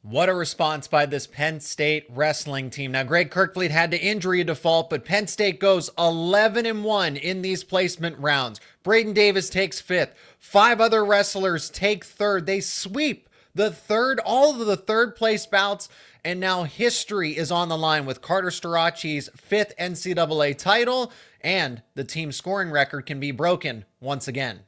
What a response by this Penn State wrestling team. Now, Greg Kirkfleet had to injury default, but Penn State goes 11-1 in these placement rounds. Braden Davis takes fifth. 5 other wrestlers take third. They sweep all of the third place bouts, and now history is on the line with Carter Starachi's 5th NCAA title, and the team scoring record can be broken once again.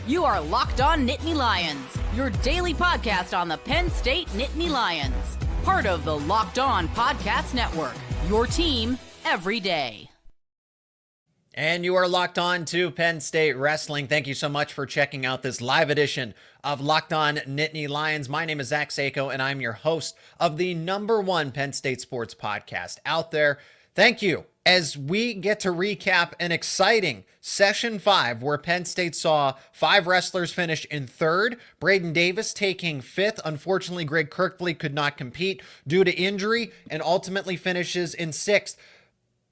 You are Locked On Nittany Lions, your daily podcast on the Penn State Nittany Lions. Part of the Locked On Podcast Network, your team every day. And you are locked on to Penn State Wrestling. Thank you so much for checking out this live edition of Locked On Nittany Lions. My name is Zach Seyko, and I'm your host of the #1 Penn State sports podcast out there. Thank you. As we get to recap an exciting Session 5 where Penn State saw 5 wrestlers finish in third, Braden Davis taking 5th. Unfortunately, Greg Kirkfleet could not compete due to injury and ultimately finishes in 6th.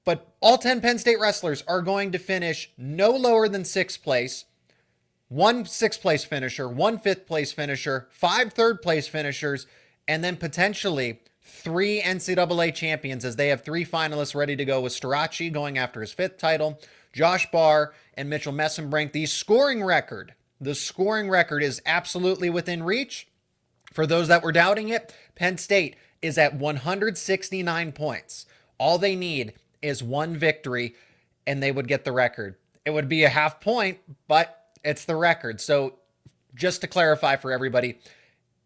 But all 10 Penn State wrestlers are going to finish no lower than 6th place, 1 6th place finisher, 1 5th place finisher, 5 3rd place finishers, and then potentially 3 NCAA champions, as they have 3 finalists ready to go, with Starachi going after his 5th title, Josh Barr, and Mitchell Messenbrink. The scoring record is absolutely within reach. For those that were doubting it, Penn State is at 169 points. All they need is 1 victory, and they would get the record. It would be a half point, but it's the record. So just to clarify for everybody,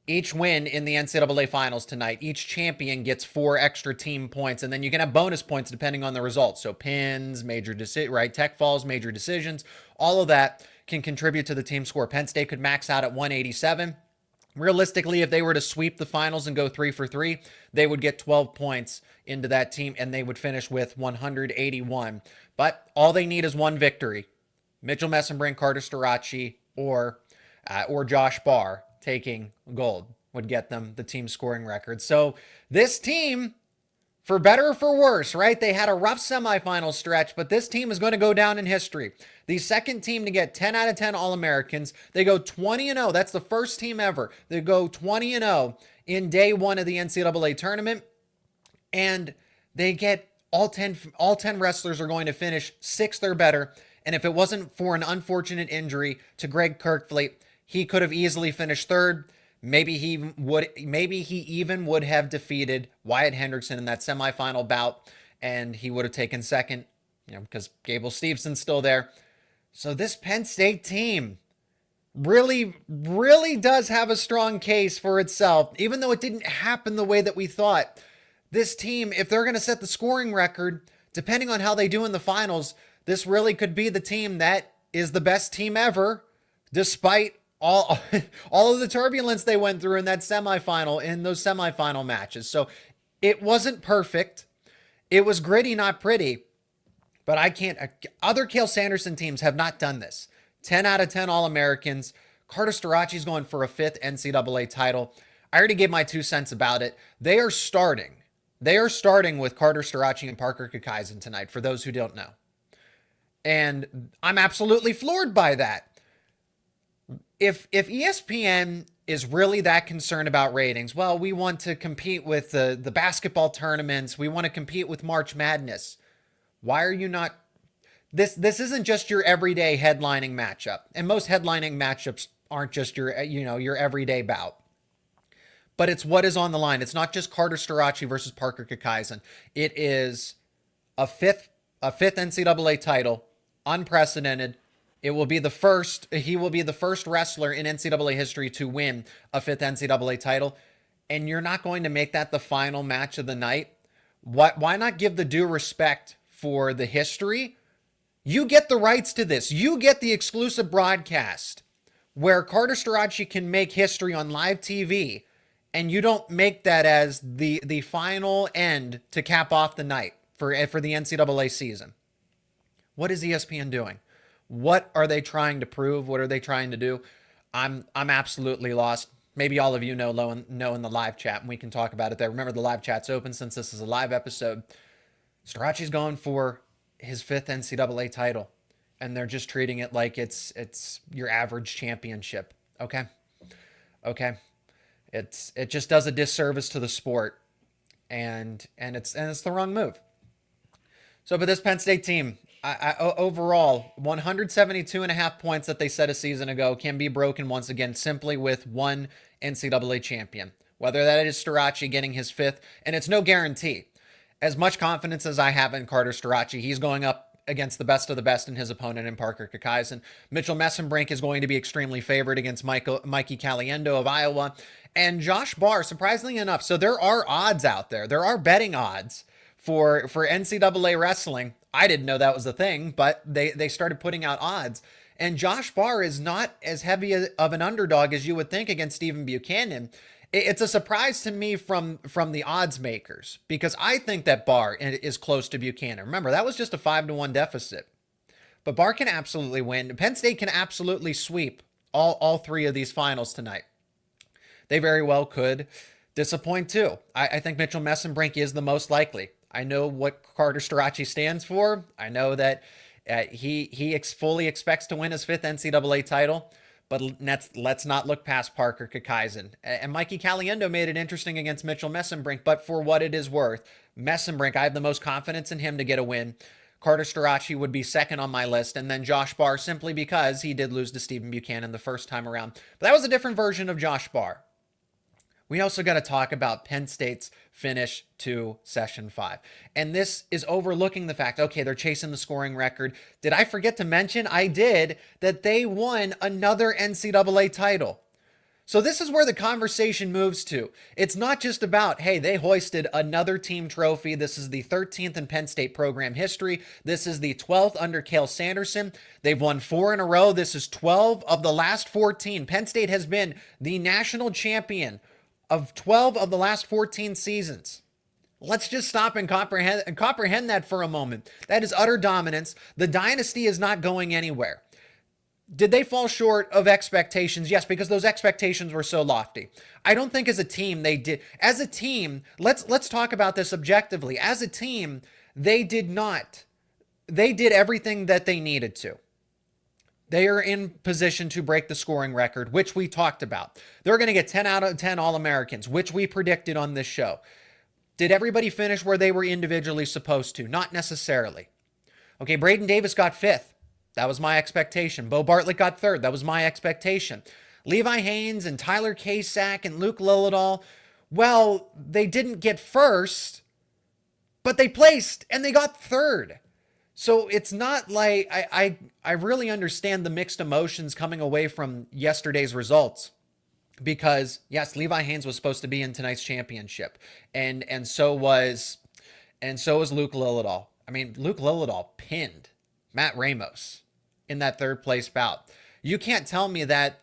each win in the NCAA finals tonight, each champion gets 4 extra team points, and then you can have bonus points depending on the results. So pins, tech falls, major decisions, all of that can contribute to the team score. Penn State could max out at 187. Realistically, if they were to sweep the finals and go 3 for 3, they would get 12 points into that team, and they would finish with 181. But all they need is 1 victory. Mitchell Messenbrink, Carter Starachi, or Josh Barr taking gold would get them the team scoring record. So this team, for better or for worse, right? They had a rough semifinal stretch, but this team is going to go down in history. The second team to get 10 out of 10 All-Americans. They go 20-0. That's the first team ever. They go 20-0 in day 1 of the NCAA tournament, and they get all 10 wrestlers are going to finish 6th or better. And if it wasn't for an unfortunate injury to Greg Kirkfleet, he could have easily finished 3rd. Maybe he even would have defeated Wyatt Hendrickson in that semifinal bout, and he would have taken 2nd, because Gable Stevenson's still there. So this Penn State team really, really does have a strong case for itself, even though it didn't happen the way that we thought. This team, if they're going to set the scoring record, depending on how they do in the finals, this really could be the team that is the best team ever, despite all of the turbulence they went through in those semifinal matches. So it wasn't perfect. It was gritty, not pretty. But other Cale Sanderson teams have not done this. 10 out of 10 All-Americans. Carter Starachi's going for a 5th NCAA title. I already gave my 2 cents about it. They are starting with Carter Starachi and Parker Kakaisen tonight, for those who don't know. And I'm absolutely floored by that. If ESPN is really that concerned about ratings, well, we want to compete with the basketball tournaments. We want to compete with March Madness. Why are you not? This isn't just your everyday headlining matchup. And most headlining matchups aren't just your everyday bout. But it's what is on the line. It's not just Carter Starachi versus Parker Kakaisen. It is a fifth NCAA title, unprecedented. He will be the first wrestler in NCAA history to win a 5th NCAA title. And you're not going to make that the final match of the night. Why not give the due respect for the history? You get the rights to this. You get the exclusive broadcast where Carter Starachi can make history on live TV, and you don't make that as the final end to cap off the night for the NCAA season. What is ESPN doing? What are they trying to prove? What are they trying to do? I'm absolutely lost. Maybe all of you know in the live chat, and we can talk about it there. Remember, the live chat's open since this is a live episode. Starachi's going for his 5th NCAA title. and they're just treating it like it's your average championship. Okay. It just does a disservice to the sport, and it's the wrong move. So, but this Penn State team, overall, 172.5 points that they set a season ago can be broken once again simply with one NCAA champion. Whether that is Starace getting his 5th, and it's no guarantee. As much confidence as I have in Carter Starace, he's going up against the best of the best in his opponent in Parker Kakaisen. Mitchell Messenbrink is going to be extremely favored against Mikey Caliendo of Iowa. And Josh Barr, surprisingly enough, so there are odds out there. There are betting odds for NCAA wrestling. I didn't know that was a thing, but they started putting out odds. And Josh Barr is not as heavy of an underdog as you would think against Stephen Buchanan. It's a surprise to me from the odds makers, because I think that Barr is close to Buchanan. Remember, that was just a 5-1 deficit. But Barr can absolutely win. Penn State can absolutely sweep all 3 of these finals tonight. They very well could disappoint too. I think Mitchell Messenbrink is the most likely. I know what Carter Starace stands for. I know that he fully expects to win his 5th NCAA title. But let's not look past Parker Kakaisen. And Mikey Caliendo made it interesting against Mitchell Messenbrink, but for what it is worth, Messenbrink, I have the most confidence in him to get a win. Carter Starace would be second on my list, and then Josh Barr simply because he did lose to Stephen Buchanan the first time around. But that was a different version of Josh Barr. We also got to talk about Penn State's finish to Session 5. And this is overlooking the fact, okay, they're chasing the scoring record. Did I forget to mention? I did, that they won another NCAA title. So this is where the conversation moves to. It's not just about, hey, they hoisted another team trophy. This is the 13th in Penn State program history. This is the 12th under Cale Sanderson. They've won 4 in a row. This is 12 of the last 14. Penn State has been the national champion of 12 of the last 14 seasons. Let's just stop and comprehend that for a moment. That is utter dominance. The dynasty is not going anywhere. Did they fall short of expectations? Yes, because those expectations were so lofty. I don't think as a team they did. As a team, let's talk about this objectively. As a team, they did not. They did everything that they needed to. They are in position to break the scoring record, which we talked about. They're going to get 10 out of 10 All-Americans, which we predicted on this show. Did everybody finish where they were individually supposed to? Not necessarily. Okay, Braden Davis got 5th. That was my expectation. Bo Bartlett got 3rd. That was my expectation. Levi Haines and Tyler Kasak and Luke Lillidahl, well, they didn't get 1st, but they placed and they got 3rd. So it's not like I really understand the mixed emotions coming away from yesterday's results, because yes, Levi Haines was supposed to be in tonight's championship, and so was Luke Lillidahl. I mean, Luke Lillidahl pinned Matt Ramos in that 3rd place bout. You can't tell me that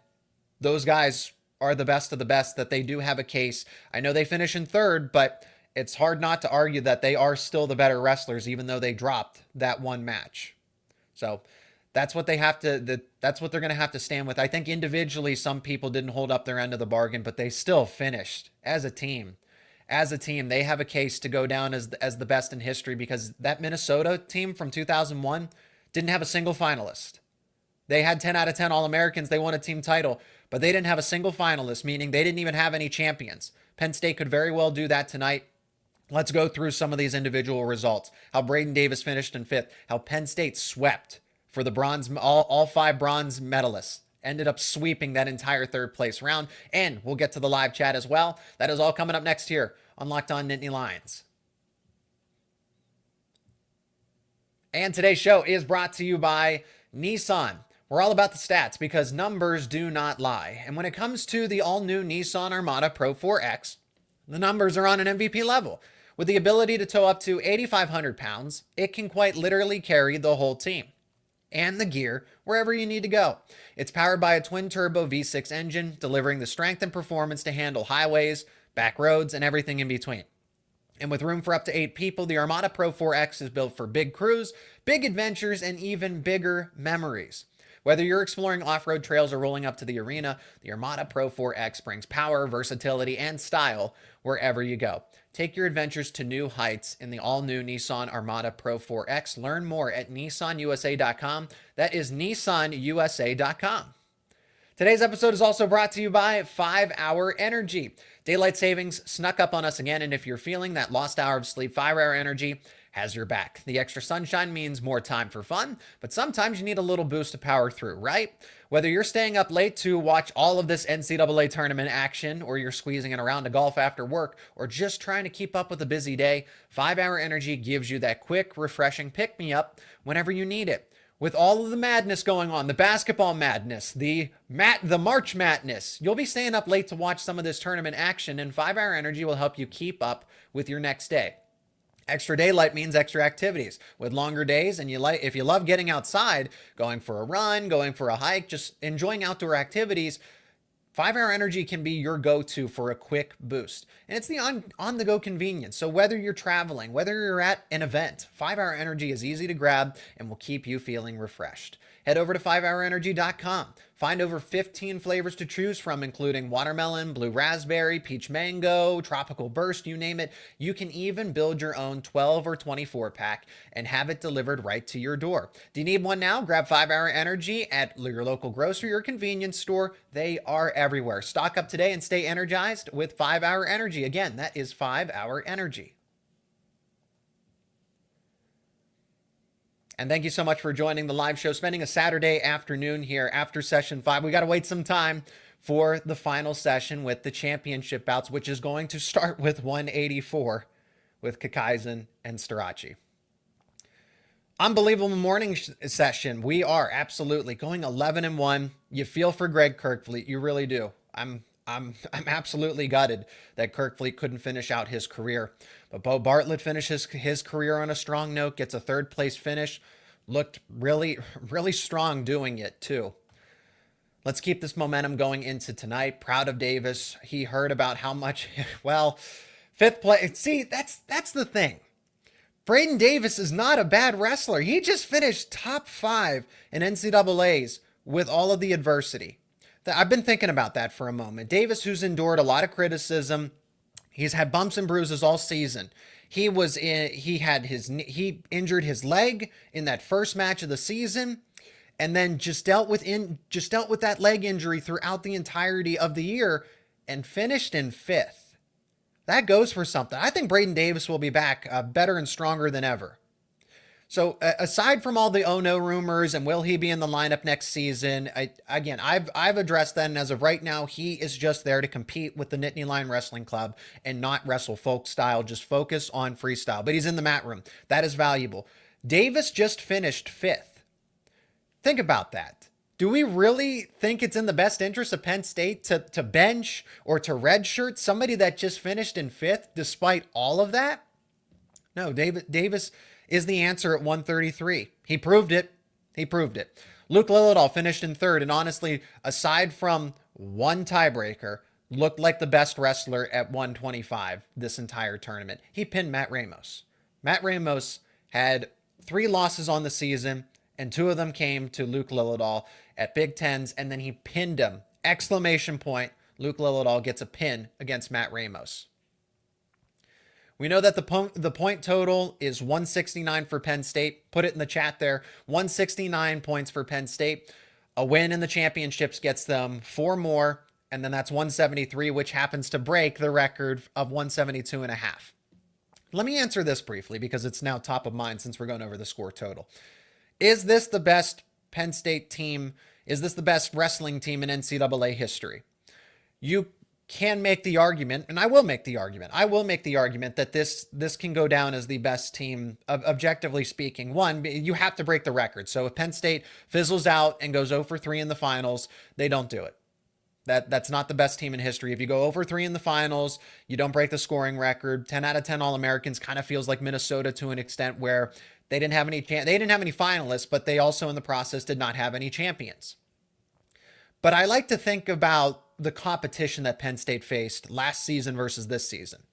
those guys are the best of the best, that they do have a case. I know they finish in 3rd, but it's hard not to argue that they are still the better wrestlers, even though they dropped that one match. So that's what they have to, that's what they're going to have to stand with. I think individually, some people didn't hold up their end of the bargain, but they still finished as a team. As a team, they have a case to go down as the best in history, because that Minnesota team from 2001 didn't have a single finalist. They had 10 out of 10 All-Americans. They won a team title, but they didn't have a single finalist, meaning they didn't even have any champions. Penn State could very well do that tonight. Let's go through some of these individual results. How Braden Davis finished in 5th. How Penn State swept for the bronze, all 5 bronze medalists. Ended up sweeping that entire 3rd place round. And we'll get to the live chat as well. That is all coming up next here on Locked On Nittany Lions. And today's show is brought to you by Nissan. We're all about the stats because numbers do not lie. And when it comes to the all-new Nissan Armada PRO-4X, the numbers are on an MVP level. With the ability to tow up to 8,500 pounds, it can quite literally carry the whole team and the gear wherever you need to go. It's powered by a twin-turbo V6 engine, delivering the strength and performance to handle highways, back roads, and everything in between. And with room for up to 8 people, the Armada PRO-4X is built for big crews, big adventures, and even bigger memories. Whether you're exploring off-road trails or rolling up to the arena, the Armada PRO-4X brings power, versatility, and style wherever you go. Take your adventures to new heights in the all-new Nissan Armada PRO-4X. Learn more at nissanusa.com. That is nissanusa.com. Today's episode is also brought to you by 5 Hour Energy. Daylight savings snuck up on us again, and if you're feeling that lost hour of sleep, 5 Hour Energy has your back. The extra sunshine means more time for fun, but sometimes you need a little boost to power through, right? Whether you're staying up late to watch all of this NCAA tournament action, or you're squeezing in a round of golf after work, or just trying to keep up with a busy day, 5 Hour Energy gives you that quick, refreshing pick-me-up whenever you need it. With all of the madness going on, the basketball madness, the March madness, you'll be staying up late to watch some of this tournament action, and 5 Hour Energy will help you keep up with your next day. Extra daylight means extra activities. With longer days, and if you love getting outside, going for a run, going for a hike, just enjoying outdoor activities, 5 Hour Energy can be your go-to for a quick boost. And it's the on-the-go convenience. So whether you're traveling, whether you're at an event, 5 Hour Energy is easy to grab and will keep you feeling refreshed. Head over to 5hourenergy.com. Find over 15 flavors to choose from, including watermelon, blue raspberry, peach mango, tropical burst, you name it. You can even build your own 12 or 24 pack and have it delivered right to your door. Do you need one now? Grab 5 Hour Energy at your local grocery or convenience store. They are everywhere. Stock up today and stay energized with 5 Hour Energy. Again, that is 5 Hour Energy. And thank you so much for joining the live show, spending a Saturday afternoon here after session 5. We got to wait some time for the final session with the championship bouts, which is going to start with 184 with Kasak and Haines. Unbelievable morning session. We are absolutely going 11-1. You feel for Greg Kerkvliet. You really do. I'm absolutely gutted that Kerkvliet couldn't finish out his career. But Bo Bartlett finishes his career on a strong note, gets a third place finish. Looked really, really strong doing it too. Let's keep this momentum going into tonight. Proud of Davis. He heard about how much, well, fifth place. See, that's the thing. Braden Davis is not a bad wrestler. He just finished top 5 in NCAAs with all of the adversity. I've been thinking about that for a moment. Davis, who's endured a lot of criticism, he's had bumps and bruises all season. He injured his leg in that first match of the season, and then just dealt with that leg injury throughout the entirety of the year and finished in 5th. That goes for something. I think Braden Davis will be back better and stronger than ever. So aside from all the oh no rumors and will he be in the lineup next season, I've addressed that, and as of right now, he is just there to compete with the Nittany Lion Wrestling Club and not wrestle folk style, just focus on freestyle. But he's in the mat room. That is valuable. Davis just finished 5th. Think about that. Do we really think it's in the best interest of Penn State to bench or to redshirt somebody that just finished in 5th despite all of that? No, Davis is the answer at 133. He proved it. Luke Lillidahl finished in 3rd, and honestly, aside from one tiebreaker, looked like the best wrestler at 125 this entire tournament. He pinned Matt Ramos. Matt Ramos had 3 losses on the season, and 2 of them came to Luke Lillidahl at Big Tens, and then he pinned him. Exclamation point. Luke Lillidahl gets a pin against Matt Ramos. We know that the point total is 169 for Penn State. Put it in the chat there. 169 points for Penn State. A win in the championships gets them 4 more, and then that's 173, which happens to break the record of 172.5. Let me answer this briefly because it's now top of mind since we're going over the score total. Is this the best Penn State team? Is this the best wrestling team in NCAA history? You can make the argument, and I will make the argument. That this can go down as the best team, objectively speaking. One, you have to break the record. So if Penn State fizzles out and goes 0 for 3 in the finals, they don't do it. That's not the best team in history. If you go 0 for 3 in the finals, you don't break the scoring record. 10 out of 10 All-Americans kind of feels like Minnesota to an extent where they didn't have any finalists, but they also in the process did not have any champions. But I like to think about the competition that Penn State faced last season versus this season.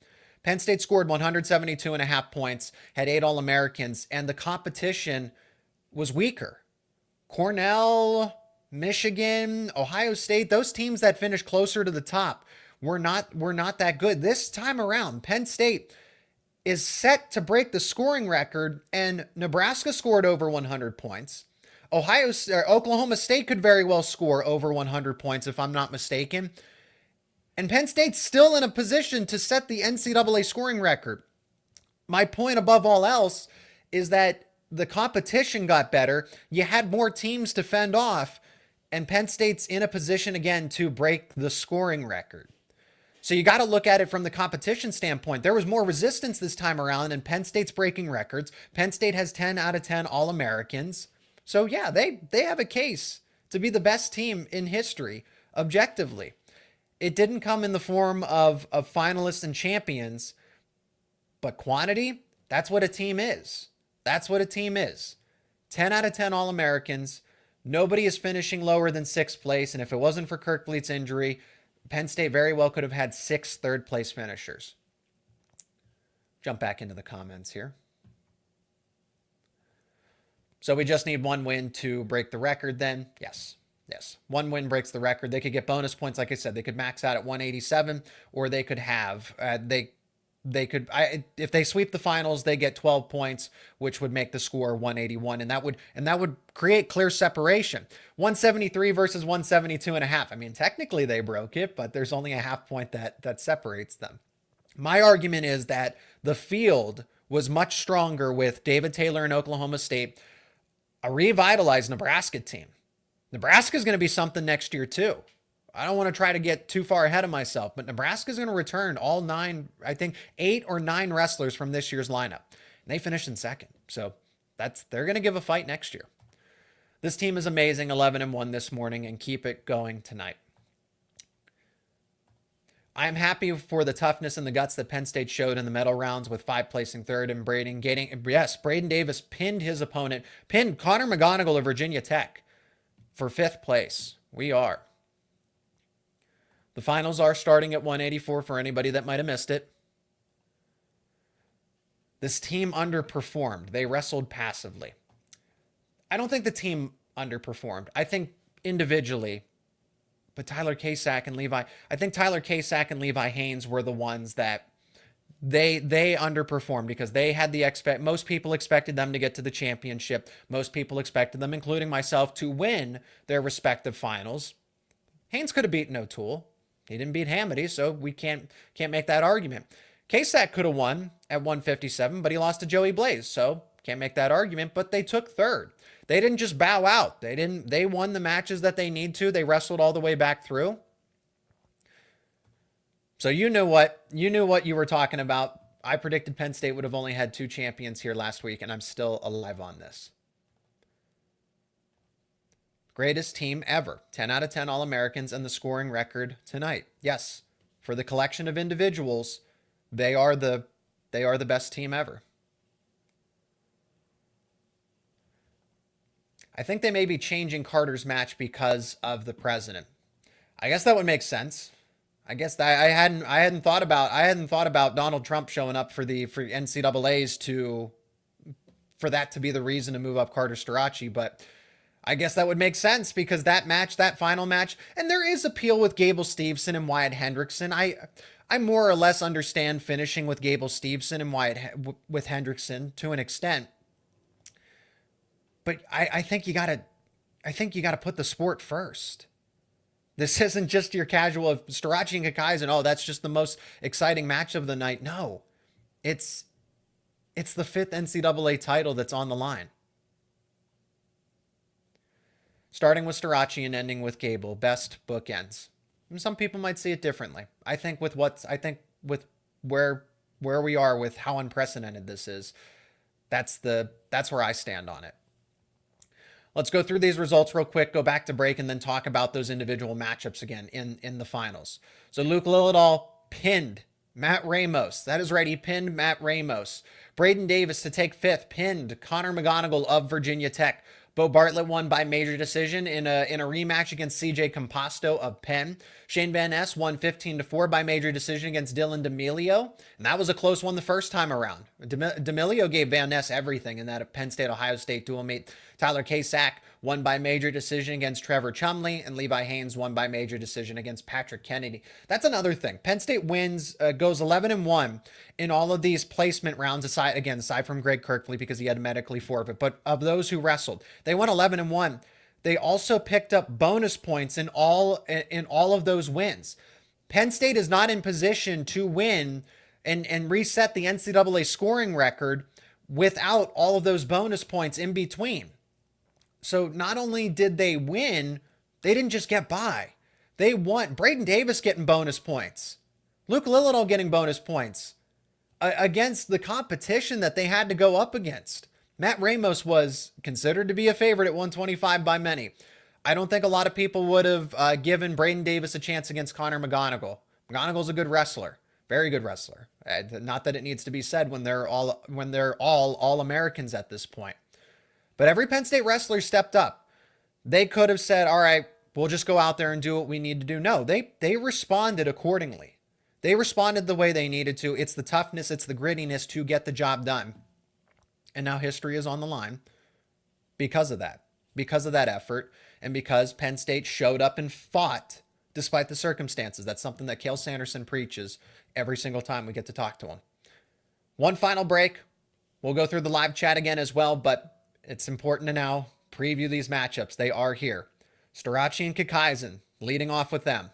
Penn State scored 172.5 points, had 8 All-Americans, and the competition was weaker. Cornell, Michigan, Ohio State, those teams that finished closer to the top we're not that good. This time around, Penn State is set to break the scoring record, and Nebraska scored over 100 points. Oklahoma State could very well score over 100 points, if I'm not mistaken. And Penn State's still in a position to set the NCAA scoring record. My point above all else is that the competition got better. You had more teams to fend off, and Penn State's in a position again to break the scoring record. So you got to look at it from the competition standpoint. There was more resistance this time around, and Penn State's breaking records. Penn State has 10 out of 10 All-Americans. So yeah, they have a case to be the best team in history, objectively. It didn't come in the form of finalists and champions, but quantity, that's what a team is. That's what a team is. 10 out of 10 All-Americans. Nobody is finishing lower than 6th place, and if it wasn't for Kirk Bleet's injury, Penn State very well could have had 6 third-place finishers. Jump back into the comments here. So we just need one win to break the record then? Yes. One win breaks the record. They could get bonus points. Like I said, they could max out at 187, or they could have, if they sweep the finals, they get 12 points, which would make the score 181. And that would create clear separation. 173 versus 172.5. I mean, technically they broke it, but there's only a half point that separates them. My argument is that the field was much stronger with David Taylor in Oklahoma State, a revitalized Nebraska team. Nebraska is going to be something next year too. I don't want to try to get too far ahead of myself, but Nebraska is going to return all 9, I think 8 or 9 wrestlers from this year's lineup. And they finished in second. So they're going to give a fight next year. This team is amazing, 11-1 this morning, and keep it going tonight. I am happy for the toughness and the guts that Penn State showed in the medal rounds, with 5 placing third and Braden Davis pinned his opponent, pinned Connor McGonigal of Virginia Tech for 5th place. We are. The finals are starting at 184 for anybody that might have missed it. This team underperformed. They wrestled passively. I don't think the team underperformed. I think individually, but Tyler Kasak and Levi Haines were the ones that they underperformed, because they had most people expected them to get to the championship. Most people expected them, including myself, to win their respective finals. Haines could have beaten O'Toole. He didn't beat Hamady, so we can't make that argument. Kasak could have won at 157, but he lost to Joey Blaze, so can't make that argument. But they took third. They didn't just bow out. They won the matches that they need to. They wrestled all the way back through. So you knew what you were talking about. I predicted Penn State would have only had 2 champions here last week, and I'm still alive on this. Greatest team ever. 10 out of 10 All-Americans, and the scoring record tonight. Yes, for the collection of individuals, they are the best team ever. I think they may be changing Carter's match because of the president. I guess that would make sense. I guess I hadn't thought about Donald Trump showing up for NCAA's for that to be the reason to move up Carter Starachi, but I guess that would make sense, because that final match, and there is appeal with Gable Steveson and Wyatt Hendrickson. I more or less understand finishing with Gable Steveson and with Hendrickson to an extent, but I think you gotta put the sport first. This isn't just your casual of Starachi and Kakaisen. Oh, that's just the most exciting match of the night. No, it's the 5th NCAA title that's on the line. Starting with Starachi and ending with Gable, best bookends. And some people might see it differently. I think with where we are with how unprecedented this is, that's where I stand on it. Let's go through these results real quick, go back to break, and then talk about those individual matchups again in the finals. So Luke Lillidahl pinned Matt Ramos. That is right, he pinned Matt Ramos. Braden Davis to take 5th, pinned Connor McGonigal of Virginia Tech. Bo Bartlett won by major decision in a rematch against CJ Composto of Penn. Shane Van Ness won 15-4 by major decision against Dylan D'Amelio, and that was a close one the first time around. D'Amelio gave Van Ness everything in that Penn State-Ohio State dual meet Tyler Kasak won by major decision against Trevor Chumley, and Levi Haines won by major decision against Patrick Kennedy. That's another thing. Penn State goes 11-1 in all of these placement rounds, aside from Greg Kirkfleet because he had to medically forfeit. But of those who wrestled, they went 11-1. They also picked up bonus points in all of those wins. Penn State is not in position to win and reset the NCAA scoring record without all of those bonus points in between. So not only did they win, they didn't just get by. They won. Braden Davis getting bonus points. Luke Lillidahl getting bonus points against the competition that they had to go up against. Matt Ramos was considered to be a favorite at 125 by many. I don't think a lot of people would have given Braden Davis a chance against Connor McGonigal. McGonigal's a good wrestler. Very good wrestler. Not that it needs to be said when they're all Americans at this point. But every Penn State wrestler stepped up. They could have said, all right, we'll just go out there and do what we need to do. No, they responded accordingly. They responded the way they needed to. It's the toughness, it's the grittiness to get the job done. And now history is on the line because of that effort, and because Penn State showed up and fought despite the circumstances. That's something that Cale Sanderson preaches every single time we get to talk to him. One final break. We'll go through the live chat again as well, but it's important to now preview these matchups. They are here. Storaci and Kikaisen leading off with them.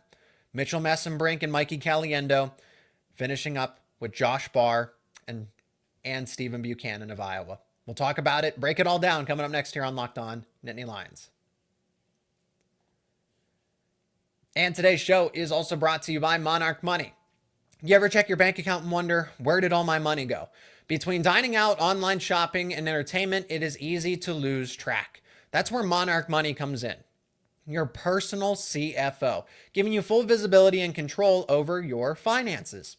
Mitchell Messenbrink and Mikey Caliendo finishing up with Josh Barr and Stephen Buchanan of Iowa. We'll talk about it, break it all down coming up next here on Locked On Nittany Lions. And today's show is also brought to you by Monarch Money. You ever check your bank account and wonder, where did all my money go? Between dining out, online shopping, and entertainment, it is easy to lose track. That's where Monarch Money comes in. Your personal CFO, giving you full visibility and control over your finances.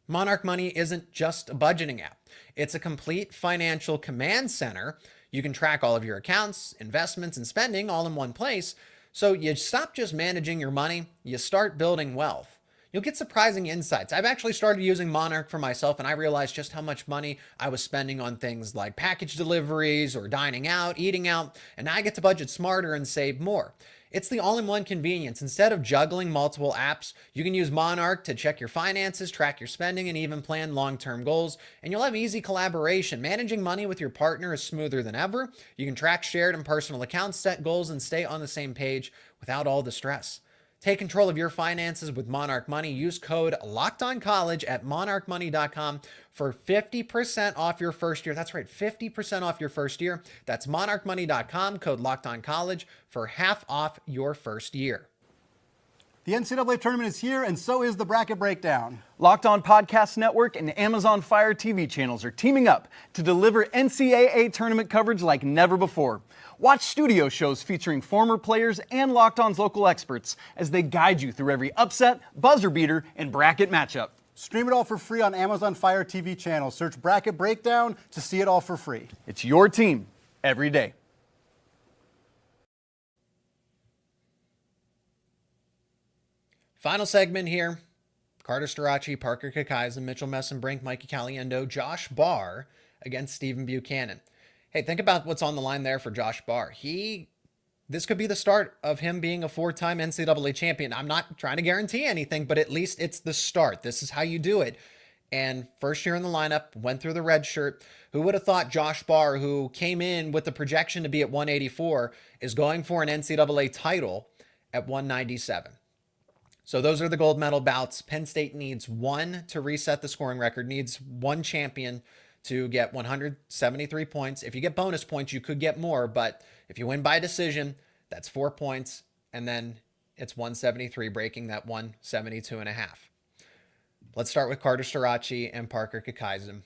Monarch Money isn't just a budgeting app. It's a complete financial command center. You can track all of your accounts, investments, and spending all in one place. So you stop just managing your money, you start building wealth. You'll get surprising insights. I've actually started using Monarch for myself, and I realized just how much money I was spending on things like package deliveries or dining out, eating out, and now I get to budget smarter and save more. It's the all-in-one convenience. Instead of juggling multiple apps, you can use Monarch to check your finances, track your spending, and even plan long-term goals. And you'll have easy collaboration. Managing money with your partner is smoother than ever. You can track shared and personal accounts, set goals, and stay on the same page without all the stress. Take control of your finances with Monarch Money. Use code LOCKEDONCOLLEGE at monarchmoney.com for 50% off your first year. That's right, 50% off your first year. That's monarchmoney.com, code LOCKEDONCOLLEGE for half off your first year. The NCAA tournament is here, and so is the bracket breakdown. Locked On Podcast Network and Amazon Fire TV channels are teaming up to deliver NCAA tournament coverage like never before. Watch studio shows featuring former players and Locked On's local experts as they guide you through every upset, buzzer beater, and bracket matchup. Stream it all for free on Amazon Fire TV channel. Search Bracket Breakdown to see it all for free. It's your team every day. Final segment here. Carter Storaci, Parker Kikaisen, Mitchell Messenbrink, Mikey Caliendo, Josh Barr against Stephen Buchanan. Hey, think about what's on the line there for Josh Barr. This could be the start of him being a four-time NCAA champion. I'm not trying to guarantee anything, but at least it's the start. This is how you do it. And first year in the lineup, went through the red shirt. Who would have thought Josh Barr, who came in with the projection to be at 184, is going for an NCAA title at 197? So those are the gold medal bouts. Penn State needs one to reset the scoring record, needs one champion to get 173 points. If you get bonus points, you could get more, but if you win by decision, that's 4 points, and then it's 173, breaking that 172.5. Let's start with Carter Storaci and Parker Kikaisen.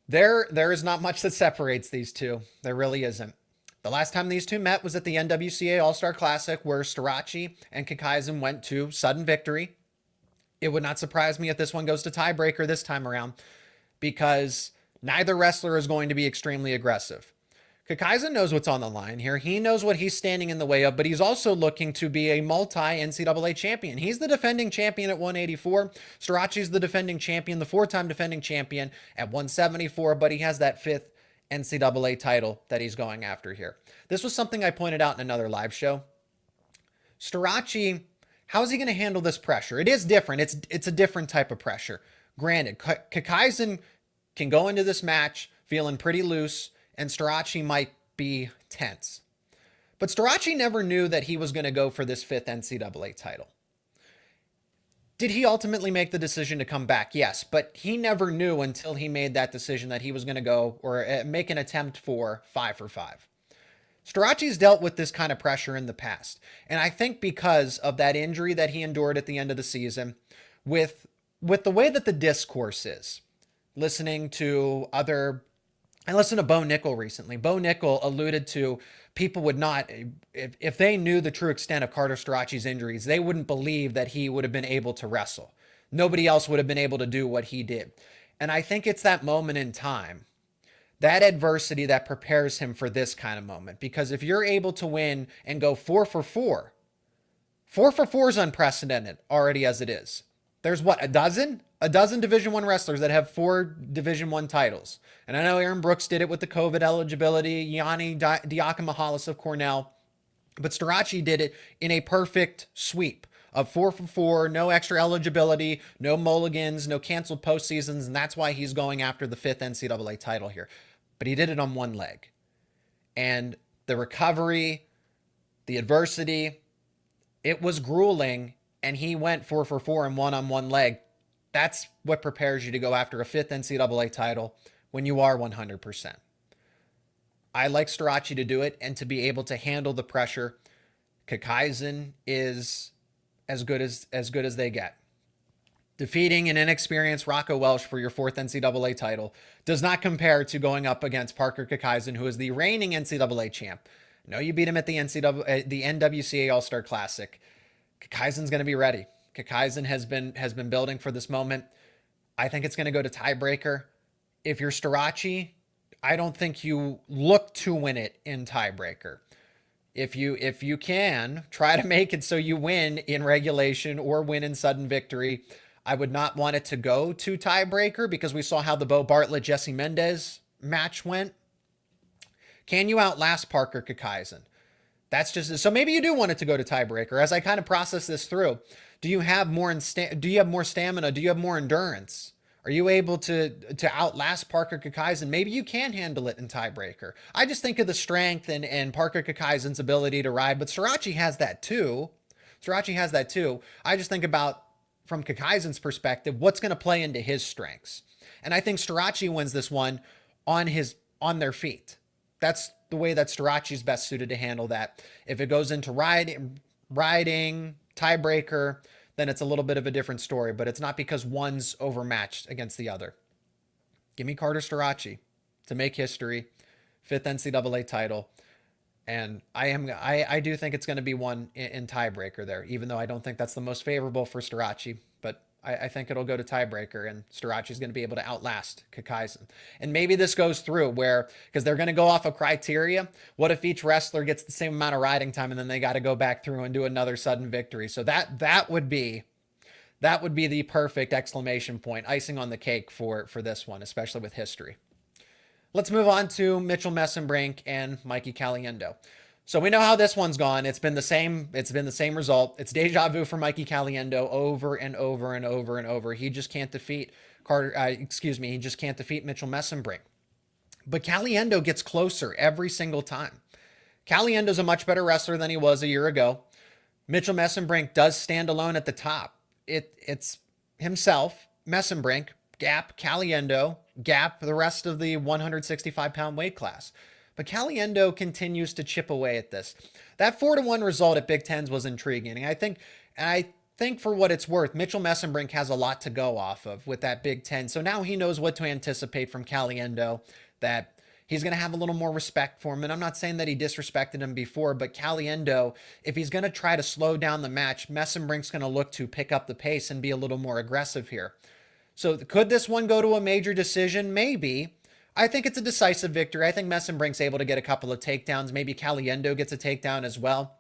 There is not much that separates these two. There really isn't. The last time these two met was at the NWCA All-Star Classic, where Storaci and Kikaisen went to sudden victory. It would not surprise me if this one goes to tiebreaker this time around, because neither wrestler is going to be extremely aggressive. Kikaisen knows what's on the line here. He knows what he's standing in the way of, but he's also looking to be a multi-NCAA champion. He's the defending champion at 184. Storaci's the defending champion, the four-time defending champion at 174, but he has that fifth NCAA title that he's going after here. This was something I pointed out in another live show. Starocci, how is he going to handle this pressure? It is different. It's a different type of pressure. Granted, Kakaisen can go into this match feeling pretty loose, and Starocci might be tense. But Starocci never knew that he was going to go for this 5th NCAA title. Did he ultimately make the decision to come back? Yes, but he never knew until he made that decision that he was going to go or make an attempt for 5 for 5. Starocci's dealt with this kind of pressure in the past. And I think because of that injury that he endured at the end of the season, with the way that the discourse is, I listened to Bo Nickel recently. Bo Nickel alluded to people would not, if they knew the true extent of Carter Starocci's injuries, they wouldn't believe that he would have been able to wrestle. Nobody else would have been able to do what he did. And I think it's that moment in time, that adversity that prepares him for this kind of moment. Because if you're able to win and go 4 for 4, 4 for 4 is unprecedented already as it is. There's what, a dozen Division I wrestlers that have 4 Division I titles. And I know Aaron Brooks did it with the COVID eligibility, Yanni Diakomahalis of Cornell, but Starocci did it in a perfect sweep of 4 for 4, no extra eligibility, no mulligans, no canceled postseasons, and that's why he's going after the 5th NCAA title here. But he did it on one leg. And the recovery, the adversity, it was grueling, and he went 4 for 4 and won on one leg. That's what prepares you to go after a 5th NCAA title when you are 100%. I like Starocci to do it and to be able to handle the pressure. Kakaisen is as good as they get. Defeating an inexperienced Rocco Welsh for your 4th NCAA title does not compare to going up against Parker Kakaisen, who is the reigning NCAA champ. No, you beat him at the NWCA All-Star Classic. Kakaisen's going to be ready. Kakaisen has been building for this moment. I think it's going to go to tiebreaker. If you're Starocci, I don't think you look to win it in tiebreaker. If you can, try to make it so you win in regulation or win in sudden victory. I would not want it to go to tiebreaker because we saw how the Bo Bartlett-Jesse Mendez match went. Can you outlast Parker Kakaisen? That's just, so maybe you do want it to go to tiebreaker. As I kind of process this through, do you have more stamina? Do you have more endurance? Are you able to outlast Parker Kakaisen? Maybe you can handle it in tiebreaker. I just think of the strength and Parker Kakaisen's ability to ride, but Starocci has that too. I just think about, from Kakaisen's perspective, what's going to play into his strengths. And I think Starocci wins this one on their feet. That's the way that Starocci's best suited to handle that. If it goes into riding, tiebreaker, then it's a little bit of a different story, but it's not because one's overmatched against the other. Give me Carter Starocci to make history, 5th NCAA title. And I do think it's going to be one in tiebreaker there, even though I don't think that's the most favorable for Starocci, but I think it'll go to tiebreaker, and Starocci's going to be able to outlast Kakaisen. And maybe this goes through because they're going to go off of criteria. What if each wrestler gets the same amount of riding time and then they got to go back through and do another sudden victory? So that would be the perfect exclamation point, icing on the cake for this one, especially with history. Let's move on to Mitchell Messenbrink and Mikey Caliendo. So we know how this one's gone. It's been the same result. It's deja vu for Mikey Caliendo over and over and over and over. He just can't defeat he just can't defeat Mitchell Messenbrink. But Caliendo gets closer every single time. Caliendo's a much better wrestler than he was a year ago. Mitchell Messenbrink does stand alone at the top. It's himself, Messenbrink, Gap, Caliendo, Gap, the rest of the 165-pound weight class. But Caliendo continues to chip away at this. That 4-1 result at Big Tens was intriguing. And I think for what it's worth, Mitchell Messenbrink has a lot to go off of with that Big Ten. So now he knows what to anticipate from Caliendo, that he's going to have a little more respect for him. And I'm not saying that he disrespected him before, but Caliendo, if he's going to try to slow down the match, Messenbrink's going to look to pick up the pace and be a little more aggressive here. So could this one go to a major decision? Maybe. I think it's a decisive victory. I think Messenbrink's able to get a couple of takedowns. Maybe Caliendo gets a takedown as well.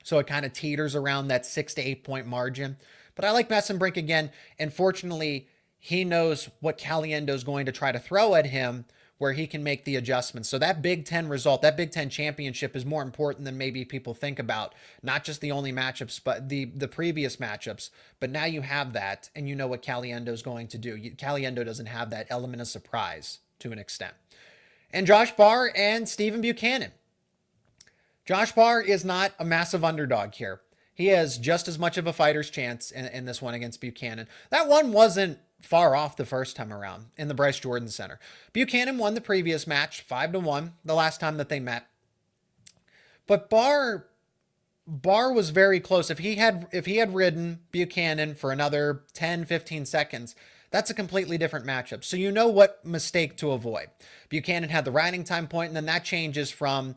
So it kind of teeters around that 6 to 8 point margin. But I like Messenbrink again. And fortunately, he knows what Caliendo's going to try to throw at him where he can make the adjustments. So that Big Ten result, that Big Ten championship is more important than maybe people think about. Not just the only matchups, but the previous matchups. But now you have that, and you know what Caliendo is going to do. Caliendo doesn't have that element of surprise to an extent. And Josh Barr and Stephen Buchanan. Josh Barr is not a massive underdog here. He has just as much of a fighter's chance in this one against Buchanan. That one wasn't far off the first time around in the Bryce Jordan Center. Buchanan won the previous match 5-1 the last time that they met. But Barr was very close. If he had ridden Buchanan for another 10-15 seconds, that's a completely different matchup. So you know what mistake to avoid. Buchanan had the riding time point, and then that changes from,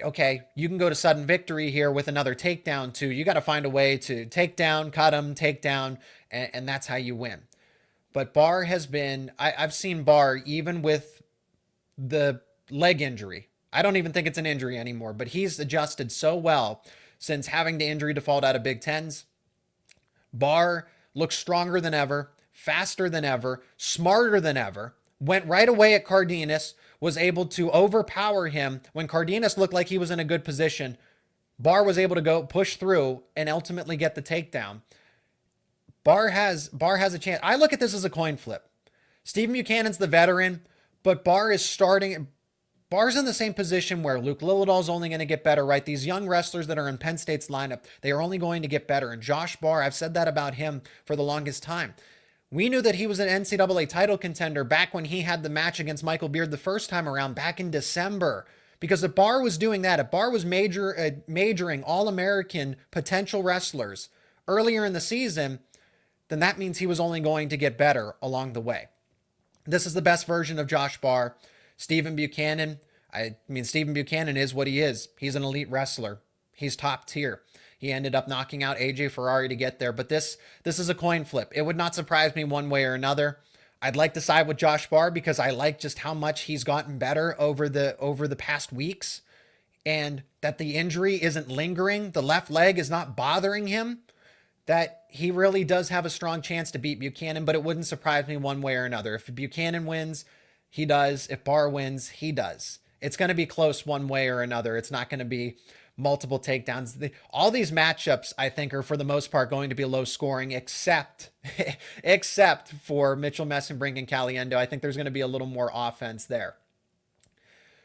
okay, you can go to sudden victory here with another takedown to you got to find a way to take down, cut him, take down, and that's how you win. But Barr has been, I've seen Barr even with the leg injury. I don't even think it's an injury anymore, but he's adjusted so well since having the injury default out of Big Tens. Barr looks stronger than ever, faster than ever, smarter than ever, went right away at Cardenas, was able to overpower him when Cardenas looked like he was in a good position. Barr was able to go push through and ultimately get the takedown. Barr has a chance. I look at this as a coin flip. Stephen Buchanan's the veteran, but Barr's in the same position where Luke Lilladall's only going to get better, right? These young wrestlers that are in Penn State's lineup, they are only going to get better. And Josh Barr, I've said that about him for the longest time. We knew that he was an NCAA title contender back when he had the match against Michael Beard the first time around back in December. Because if Barr was doing that, if Barr was majoring All-American potential wrestlers earlier in the season, then that means he was only going to get better along the way. This is the best version of Josh Barr. Stephen Buchanan, Stephen Buchanan is what he is. He's an elite wrestler. He's top tier. He ended up knocking out AJ Ferrari to get there, but this is a coin flip. It would not surprise me one way or another. I'd like to side with Josh Barr because I like just how much he's gotten better over the past weeks, and that the injury isn't lingering. The left leg is not bothering him. That he really does have a strong chance to beat Buchanan, but it wouldn't surprise me one way or another. If Buchanan wins, he does. If Barr wins, he does. It's going to be close one way or another. It's not going to be multiple takedowns. All these matchups, I think, are for the most part going to be low scoring, except for Mitchell Messenbrink and Caliendo. I think there's going to be a little more offense there.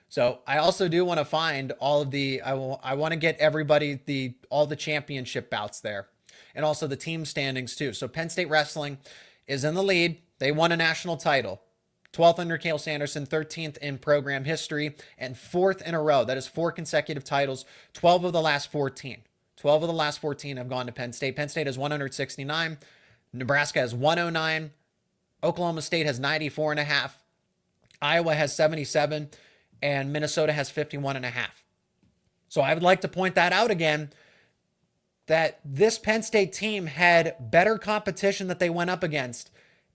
So I also do want to find all of the, I want to get everybody all the championship bouts there. And also the team standings too. So Penn State Wrestling is in the lead. They won a national title. 12th under Cale Sanderson, 13th in program history, and 4th in a row. That is 4 consecutive titles, 12 of the last 14. 12 of the last 14 have gone to Penn State. Penn State has 169. Nebraska has 109. Oklahoma State has 94.5. Iowa has 77. And Minnesota has 51.5. So I would like to point that out again, that this Penn State team had better competition that they went up against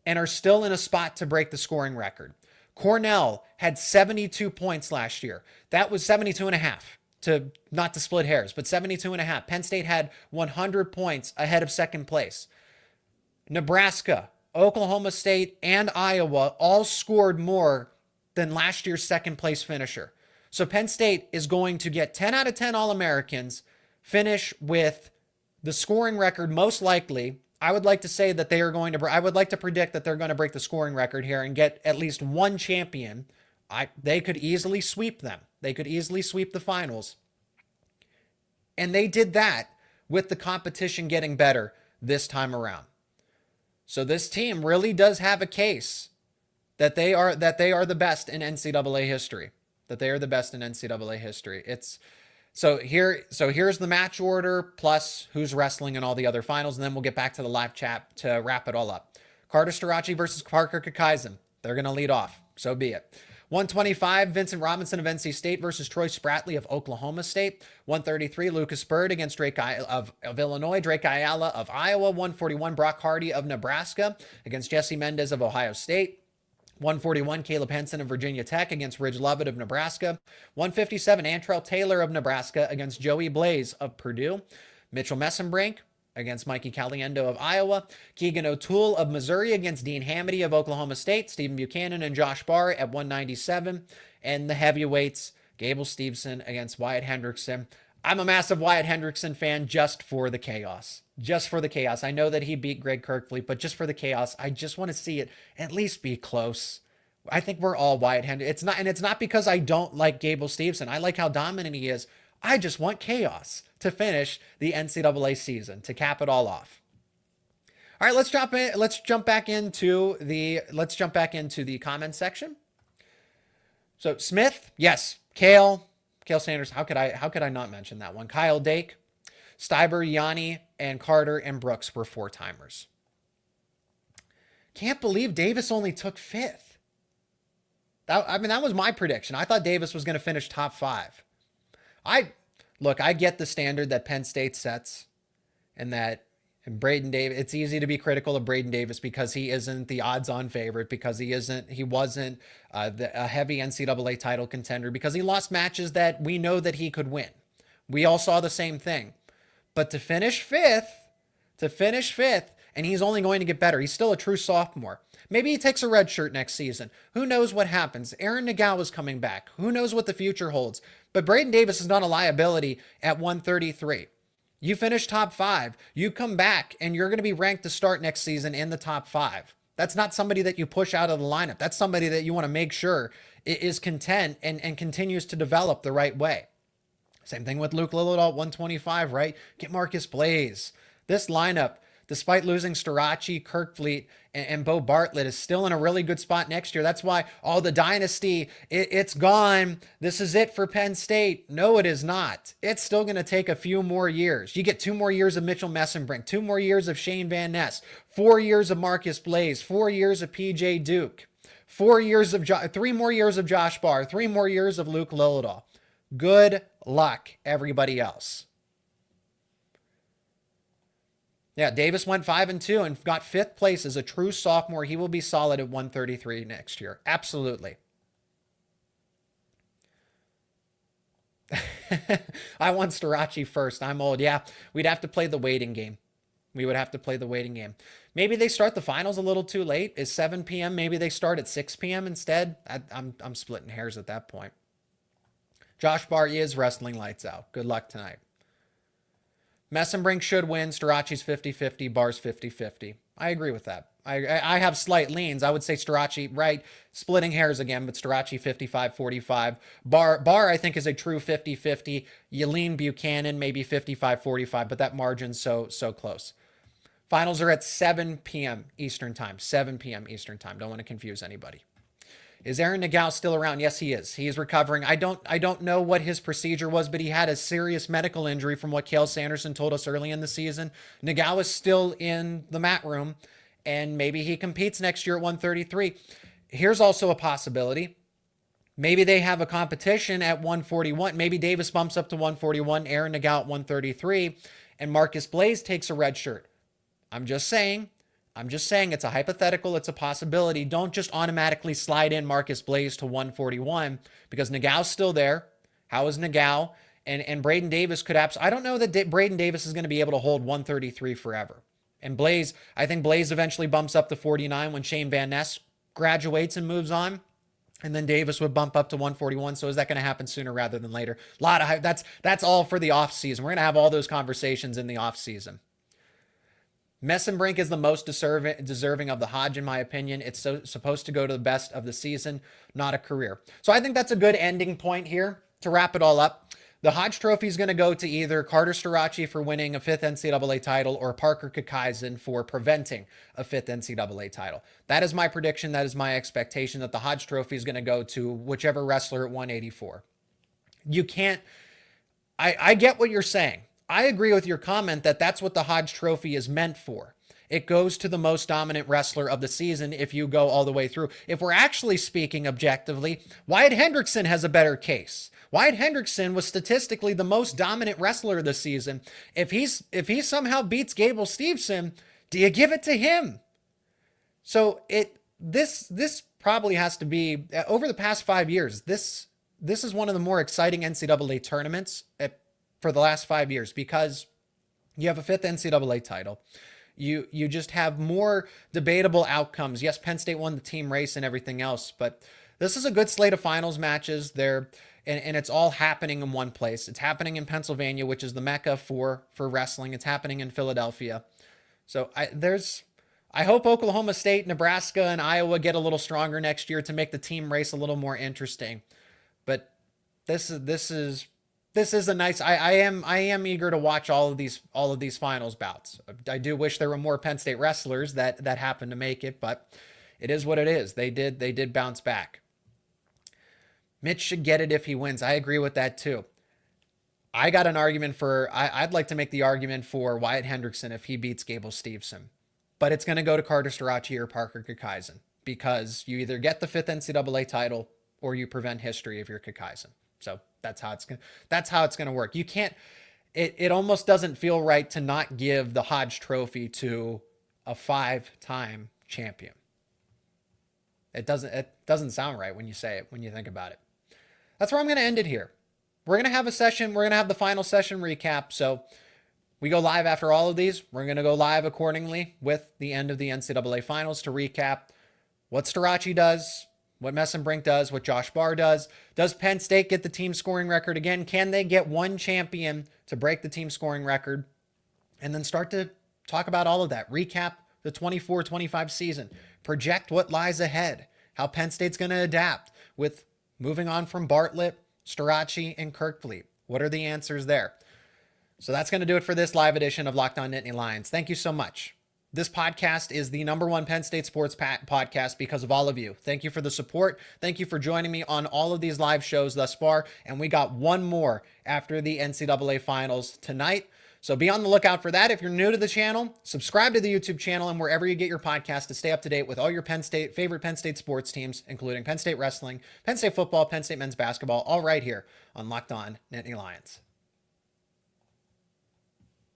and are still in a spot to break the scoring record. Cornell had 72 points last year. That was 72.5, not to split hairs, but 72.5. Penn State had 100 points ahead of second place. Nebraska, Oklahoma State, and Iowa all scored more than last year's second place finisher. So Penn State is going to get 10 out of 10 All-Americans, finish with the scoring record most likely. I would like to say that I would like to predict that they're going to break the scoring record here and get at least one champion. They could easily sweep them. They could easily sweep the finals. And they did that with the competition getting better this time around. So this team really does have a case that they are the best in NCAA history. That they are the best in NCAA history. So here's the match order plus who's wrestling in all the other finals, and then we'll get back to the live chat to wrap it all up. Carter Starachi versus Parker Kakaisen. They're going to lead off. So be it. 125, Vincent Robinson of NC State versus Troy Spratley of Oklahoma State. 133, Lucas Bird against Drake of Illinois. Drake Ayala of Iowa. 141, Brock Hardy of Nebraska against Jesse Mendez of Ohio State. 141, Caleb Henson of Virginia Tech against Ridge Lovett of Nebraska. 157, Antrell Taylor of Nebraska against Joey Blaze of Purdue. Mitchell Messenbrink against Mikey Caliendo of Iowa, Keegan O'Toole of Missouri against Dean Hamady of Oklahoma State, Stephen Buchanan and Josh Barr at 197, and the heavyweights, Gable Steveson against Wyatt Hendrickson. I'm a massive Wyatt Hendrickson fan just for the chaos. Just for the chaos. I know that he beat Greg Kirkfleet, but just for the chaos, I just want to see it at least be close. I think we're all Wyatt Hendrickson. It's not because I don't like Gable Steveson. I like how dominant he is. I just want chaos to finish the NCAA season, to cap it all off. All right, let's jump back into the comment section. So Smith, yes. Kale Sanders, how could I not mention that one? Kyle Dake, Steiber, Yanni, and Carter and Brooks were 4-timers. Can't believe Davis only took 5th. That was my prediction. I thought Davis was going to finish top 5. I get the standard that Penn State sets, and Braden Davis, it's easy to be critical of Braden Davis because he isn't the odds-on favorite, because he wasn't a heavy NCAA title contender, because he lost matches that we know that he could win. We all saw the same thing. But to finish fifth, and he's only going to get better. He's still a true sophomore. Maybe he takes a red shirt next season. Who knows what happens? Aaron Nagao is coming back. Who knows what the future holds? But Braden Davis is not a liability at 133. You finish top 5, you come back, and you're going to be ranked to start next season in the top 5. That's not somebody that you push out of the lineup. That's somebody that you want to make sure is content and continues to develop the right way. Same thing with Luke Lillidahl at 125, right? Get Marcus Blaze. This lineup, despite losing Starachi, Kirkfleet, and Bo Bartlett, is still in a really good spot next year. That's why all the dynasty, it's gone. This is it for Penn State. No, it is not. It's still going to take a few more years. You get 2 more years of Mitchell Messenbrink, 2 more years of Shane Van Ness, 4 years of Marcus Blaze, 4 years of PJ Duke, 3 more years of Josh Barr, 3 more years of Luke Lillidahl. Good luck, everybody else. Yeah, Davis went 5-2 and got 5th place as a true sophomore. He will be solid at 133 next year. Absolutely. I want Starachi first. I'm old. Yeah, we'd have to play the waiting game. We would have to play the waiting game. Maybe they start the finals a little too late. Is 7 p.m. Maybe they start at 6 p.m. instead. I'm splitting hairs at that point. Josh Barr is wrestling lights out. Good luck tonight. Messenbrink should win. Starachi's 50-50. Barr's 50-50. I agree with that. I have slight leans. I would say Starachi, right? Splitting hairs again, but Starachi 55-45. Barr, I think, is a true 50-50. You lean Buchanan, maybe 55-45, but that margin's so close. Finals are at 7 p.m. Eastern time. 7 p.m. Eastern time. Don't want to confuse anybody. Is Aaron Nagao still around? Yes, he is. He is recovering. I don't know what his procedure was, but he had a serious medical injury from what Cale Sanderson told us early in the season. Nagao is still in the mat room, and maybe he competes next year at 133. Here's also a possibility. Maybe they have a competition at 141. Maybe Davis bumps up to 141, Aaron Nagao at 133, and Marcus Blaze takes a red shirt. I'm just saying it's a hypothetical. It's a possibility. Don't just automatically slide in Marcus Blaze to 141 because Nagao's still there. How is Nagao? And Braden Davis could I don't know that Braden Davis is going to be able to hold 133 forever. And Blaze, I think Blaze eventually bumps up to 49 when Shane Van Ness graduates and moves on. And then Davis would bump up to 141. So is that going to happen sooner rather than later? That's all for the offseason. We're going to have all those conversations in the offseason. Messenbrink is the most deserving of the Hodge, in my opinion. It's supposed to go to the best of the season, not a career. So I think that's a good ending point here to wrap it all up. The Hodge Trophy is going to go to either Carter Starachi for winning a 5th NCAA title or Parker Kakaisen for preventing a 5th NCAA title. That is my prediction. That is my expectation, that the Hodge Trophy is going to go to whichever wrestler at 184. You can't... I get what you're saying. I agree with your comment that that's what the Hodge Trophy is meant for. It goes to the most dominant wrestler of the season if you go all the way through. If we're actually speaking objectively, Wyatt Hendrickson has a better case. Wyatt Hendrickson was statistically the most dominant wrestler of the season. If he somehow beats Gable Steveson, do you give it to him? So this probably has to be, over the past 5 years, this is one of the more exciting NCAA tournaments for the last 5 years, because You have a fifth NCAA title. You just have more debatable outcomes. Yes, Penn State won the team race and everything else, but this is a good slate of finals matches there, and it's all happening in one place. It's happening in Pennsylvania, which is the mecca for wrestling. It's happening in Philadelphia. So I hope Oklahoma State, Nebraska, and Iowa get a little stronger next year to make the team race a little more interesting. But this is a nice. I am eager to watch all of these finals bouts. I do wish there were more Penn State wrestlers that happened to make it, but it is what it is. They did bounce back. Mitch should get it if he wins. I agree with that too. I got an argument for. I'd like to make the argument for Wyatt Hendrickson if he beats Gable Steveson, but it's going to go to Carter Strachey or Parker Kakaisen because you either get the fifth NCAA title or you prevent history if you're Kakaisen. So that's how it's going to work. You can't, it almost doesn't feel right to not give the Hodge Trophy to a 5-time champion. It doesn't sound right when you say it, when you think about it. That's where I'm going to end it here. We're going to have a session. We're going to have the final session recap. So we go live after all of these. We're going to go live accordingly with the end of the NCAA finals to recap what Strachey does, what Messenbrink does, what Josh Barr does. Does Penn State get the team scoring record again? Can they get one champion to break the team scoring record? And then start to talk about all of that. Recap the 24-25 season. Project what lies ahead. How Penn State's going to adapt with moving on from Bartlett, Strachey, and Kirkfleet. What are the answers there? So that's going to do it for this live edition of Locked On Nittany Lions. Thank you so much. This podcast is the #1 Penn State sports podcast because of all of you. Thank you for the support. Thank you for joining me on all of these live shows thus far. And we got one more after the NCAA finals tonight. So be on the lookout for that. If you're new to the channel, subscribe to the YouTube channel and wherever you get your podcast to stay up to date with all your favorite Penn State sports teams, including Penn State wrestling, Penn State football, Penn State men's basketball, all right here on Locked On Nittany Lions.